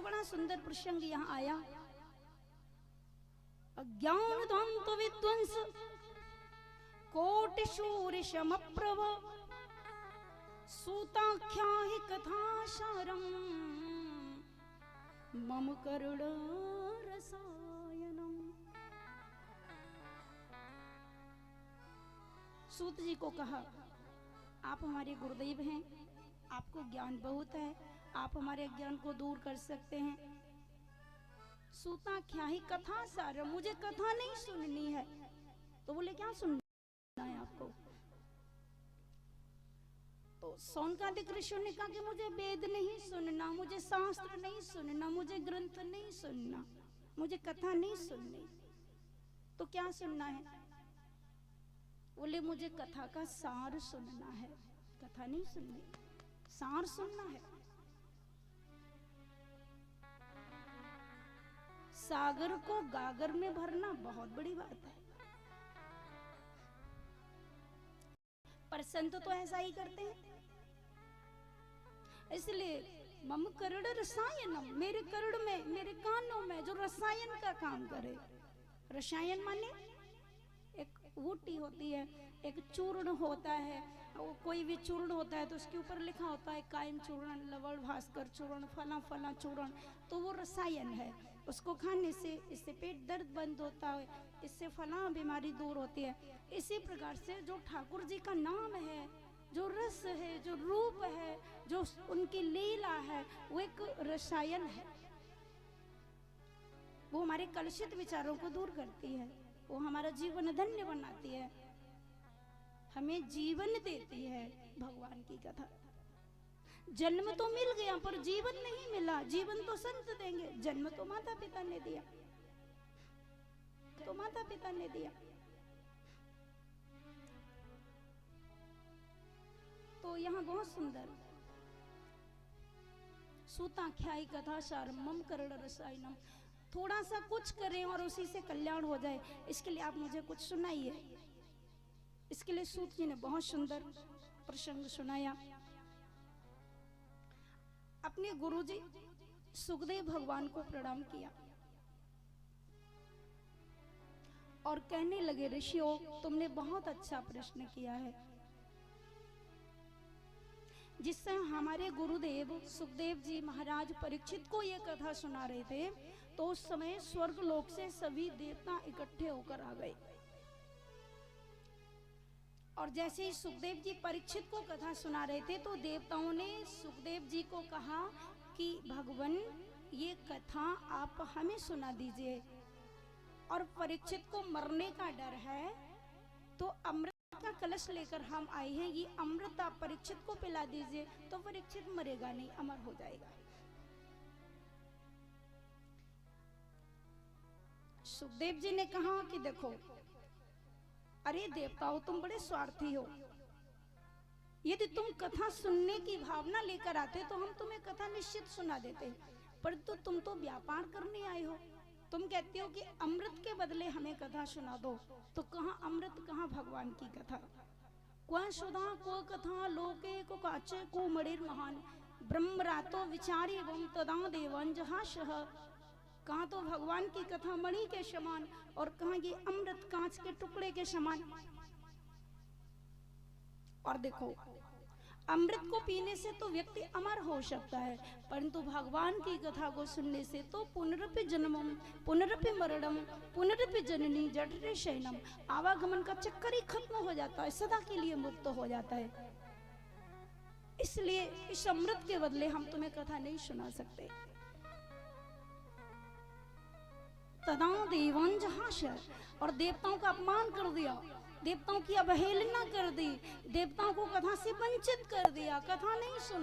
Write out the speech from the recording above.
बड़ा सुंदर प्रसंग यहाँ आया। अज्ञान ध्वंत विध्वंस कोटि शूर समप्रभ सूताख्या ही कथासारम मम करुण रसायनम। सूत जी को कहा, आप हमारे गुरुदेव हैं, आपको ज्ञान बहुत है, आप हमारे अज्ञान को दूर कर सकते हैं। सूताख्या ही कथा सार, मुझे कथा नहीं सुननी है। तो बोले क्या सुनना है आपको? तो सौनकादिक ऋषियों ने कहा कि मुझे वेद नहीं सुनना, मुझे शास्त्र नहीं सुनना, मुझे ग्रंथ नहीं सुनना, मुझे कथा नहीं सुननी। तो क्या सुनना है? बोले मुझे कथा का सार सुनना है। कथा नहीं सुननी, सार सुनना है। सागर को गागर में भरना बहुत बड़ी बात है, पर संत तो ऐसा ही करते हैं। इसलिए मम करुण रसायनम, मेरे करुण में, मेरे कानों में जो रसायन का काम करे। रसायन माने एक बूटी होती है, एक चूर्ण होता है, कोई भी चूर्ण होता है तो उसके ऊपर लिखा होता है कायम चूर्ण, लवण, भास्कर चूर्ण, फला फला चूर्ण, तो वो रसायन है। उसको खाने से इससे पेट दर्द बंद होता है, इससे फला बीमारी दूर होती है। इसी प्रकार से जो ठाकुर जी का नाम है, जो रस है, जो रूप है, जो उनकी लीला है, वो एक रसायन है। वो हमारे कलुषित विचारों को दूर करती है, वो हमारा जीवन धन्य बनाती है, हमें जीवन देती है। भगवान की कथा, जन्म तो मिल गया पर जीवन नहीं मिला। जीवन तो संत देंगे, जन्म तो माता पिता ने दिया, तो माता पिता ने दिया। तो यहाँ बहुत सुंदर सूताख्यायी कथा सार मम करुण रसायनम। थोड़ा सा कुछ करें और उसी से कल्याण हो जाए, इसके लिए आप मुझे कुछ सुनाइए। इसके लिए सूत जी ने बहुत सुंदर प्रसंग सुनाया। अपने गुरुजी सुखदेव भगवान को प्रणाम किया और कहने लगे, ऋषियों तुमने बहुत अच्छा प्रश्न किया है। जिससे हमारे गुरुदेव सुखदेव जी महाराज परीक्षित को यह कथा सुना रहे थे, तो उस समय स्वर्ग लोक से सभी देवता इकट्ठे होकर आ गए। और जैसे ही सुखदेव जी परीक्षित को कथा सुना रहे थे, तो देवताओं ने सुखदेव जी को कहा कि भगवान ये कथा आप हमें सुना दीजिए, और परीक्षित को मरने का डर है, तो अमृत का कलश लेकर हम आए हैं, ये अमृत आप परीक्षित को पिला दीजिए, तो परीक्षित मरेगा नहीं, अमर हो जाएगा। सुखदेव जी ने कहा कि देखो, अरे देवताओं तुम बड़े स्वार्थी हो, यदि तुम कथा सुनने की भावना लेकर आते तो हम तुम्हें कथा निश्चित सुना देते, परंतु तुम तो व्यापार करने आए हो। तुम कहते हो कि अमृत के बदले हमें कथा सुना दो, तो कहाँ अमृत, कहाँ भगवान की कथा। क्व सुधा क्व कथा लोके को काचे को मणिर महान ब्रह्म रातो विचारी वम तदा देवंजहाशः। कहाँ तो भगवान की कथा मणि के समान, और कहाँ ये अमृत कांच के टुकड़े के समान। और देखो, अमृत को पीने से तो व्यक्ति अमर हो सकता है, परंतु भगवान की कथा को सुनने से तो पुनरपि जन्मम पुनरपि मरणम पुनरपि जननी जठरे शयनम, आवागमन का चक्कर ही खत्म हो जाता है, सदा के लिए मुक्त हो जाता है। इसलिए इस अमृत के बदले हम तुम्हें कथा नहीं सुना सकते। तदा देवांजहाश, और देवताओं का अपमान कर दिया, देवताओं की अवहेलना कर दी, देवताओं को कथा से वंचित कर दिया, कथा नहीं सुना।